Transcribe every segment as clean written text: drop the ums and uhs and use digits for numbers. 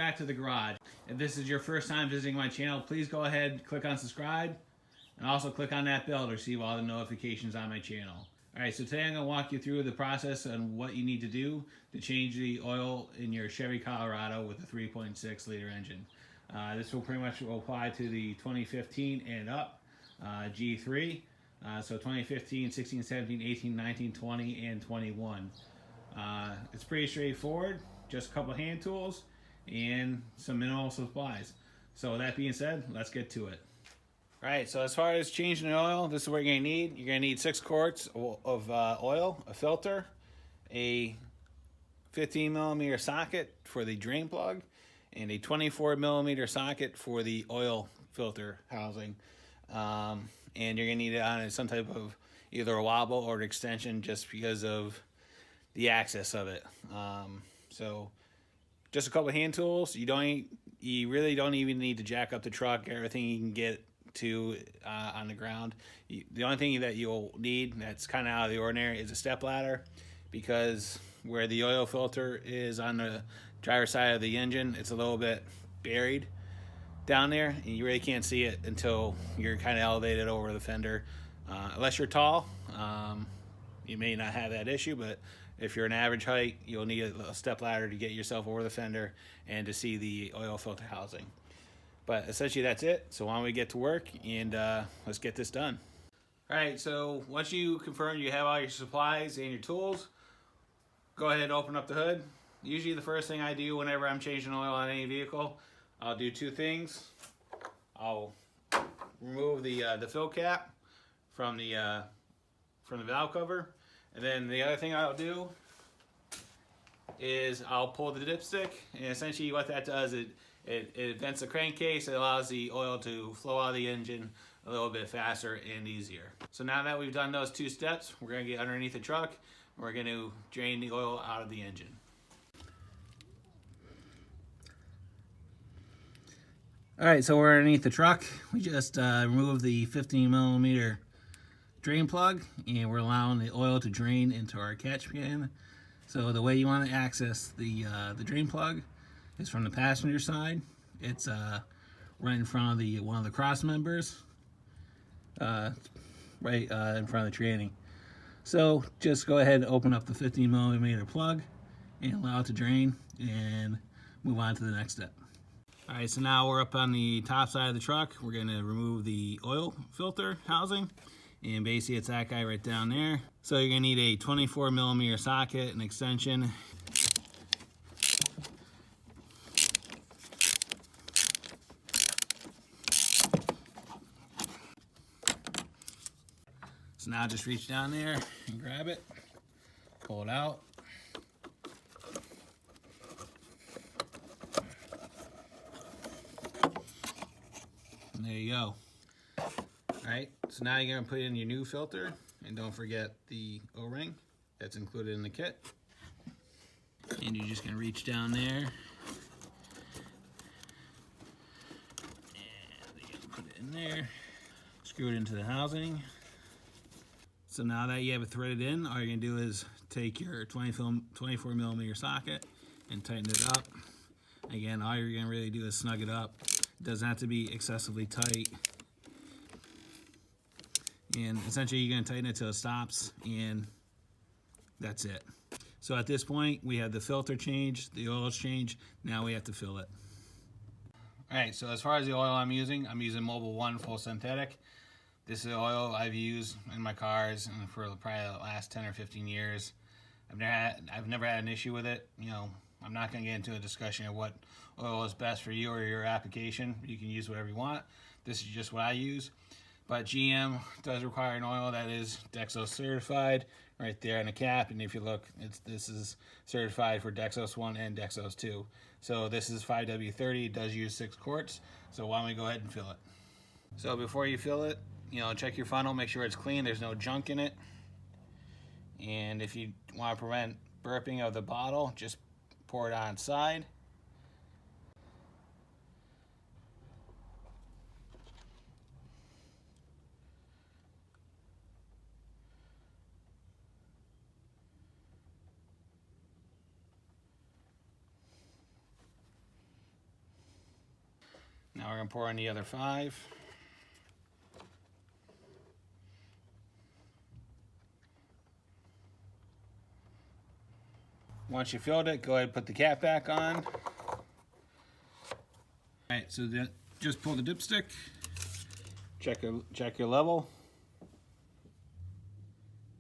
back to the garage. If this is your first time visiting my channel, please go ahead, click on subscribe, and also click on that bell to receive all the notifications on my channel. Alright, so today I'm going to walk you through the process on what you need to do to change the oil in your Chevy Colorado with a 3.6 liter engine. This will pretty much apply to the 2015 and up G3. So 2015, 16, 17, 18, 19, 20, and 21. It's pretty straightforward, just a couple hand tools and some minimal supplies. So with that being said, let's get to it. Alright, so as far as changing the oil, this is what you're going to need. You're going to need 6 quarts of oil, a filter, a 15 millimeter socket for the drain plug, and a 24 millimeter socket for the oil filter housing. And you're going to need it on some type of either a wobble or an extension just because of the access of it. So just a couple of hand tools. You really don't even need to jack up the truck. Everything you can get to on the ground. The only thing that you'll need that's kind of out of the ordinary is a step ladder, because where the oil filter is on the driver's side of the engine, it's a little bit buried down there, and you really can't see it until you're kind of elevated over the fender. Unless you're tall, you may not have that issue, but if you're an average height, you'll need a step ladder to get yourself over the fender and to see the oil filter housing. But essentially that's it. So why don't we get to work and let's get this done. Alright, so once you confirm you have all your supplies and your tools, go ahead and open up the hood. Usually the first thing I do whenever I'm changing oil on any vehicle, I'll do 2 things. I'll remove the fill cap from the valve cover, and then the other thing I'll do is I'll pull the dipstick, and essentially what that does is it vents the crankcase. It allows the oil to flow out of the engine a little bit faster and easier. So now that we've done those 2 steps, we're going to get underneath the truck and we're going to drain the oil out of the engine. Alright, so we're underneath the truck. We just removed the 15 millimeter drain plug, and we're allowing the oil to drain into our catch pan. So the way you want to access the drain plug is from the passenger side. It's right in front of one of the cross members, right in front of the tranny. So just go ahead and open up the 15 millimeter plug and allow it to drain, and move on to the next step. Alright, so now we're up on the top side of the truck. We're going to remove the oil filter housing, and basically it's that guy right down there. So you're going to need a 24 millimeter socket, an extension, so now just reach down there and grab it, pull it out. And there you go. Alright, so now you're going to put in your new filter, and don't forget the O-ring that's included in the kit. And you're just going to reach down there, and you're going to put it in there, screw it into the housing. So now that you have it threaded in, all you're going to do is take your 24 millimeter socket and tighten it up. Again, all you're going to really do is snug it up. It doesn't have to be excessively tight. And essentially you're going to tighten it till it stops, and that's it. So at this point we have the filter changed, the oil's changed, now we have to fill it. Alright, so as far as the oil I'm using Mobil 1 full synthetic. This is the oil I've used in my cars for probably the last 10 or 15 years. I've never had an issue with it. You know, I'm not going to get into a discussion of what oil is best for you or your application. You can use whatever you want. This is just what I use. But GM does require an oil that is Dexos certified right there on the cap. And if you look, this is certified for Dexos 1 and Dexos 2. So this is 5W30. It does use 6 quarts. So why don't we go ahead and fill it. So before you fill it, you know, check your funnel, make sure it's clean, there's no junk in it. And if you want to prevent burping of the bottle, just pour it on its side. Now we're going to pour in the other 5. Once you filled it, go ahead and put the cap back on. All right, so just pull the dipstick. Check your level.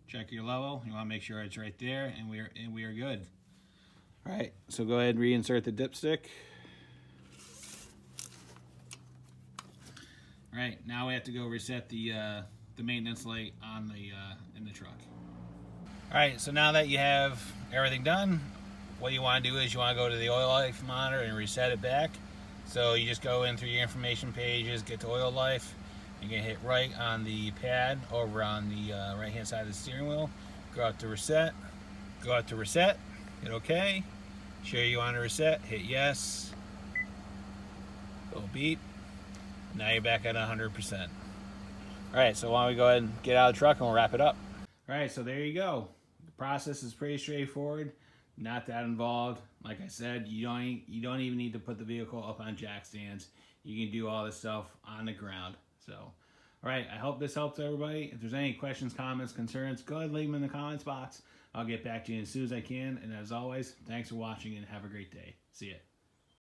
Check your level. You want to make sure it's right there, and we are good. All right, so go ahead and reinsert the dipstick. All right, now we have to go reset the maintenance light on the in the truck. All right, so now that you have everything done, what you want to do is you want to go to the oil life monitor and reset it back. So you just go in through your information pages, get to oil life. You're going to hit right on the pad over on the right hand side of the steering wheel. Go out to reset. Go out to reset. Hit OK. Sure you want to reset. Hit yes. Go beep. Now you're back at 100%. All right, so why don't we go ahead and get out of the truck and we'll wrap it up. All right, so there you go. The process is pretty straightforward, not that involved. Like I said, you don't even need to put the vehicle up on jack stands. You can do all this stuff on the ground. So, all right, I hope this helps everybody. If there's any questions, comments, concerns, go ahead and leave them in the comments box. I'll get back to you as soon as I can. And as always, thanks for watching and have a great day. See ya.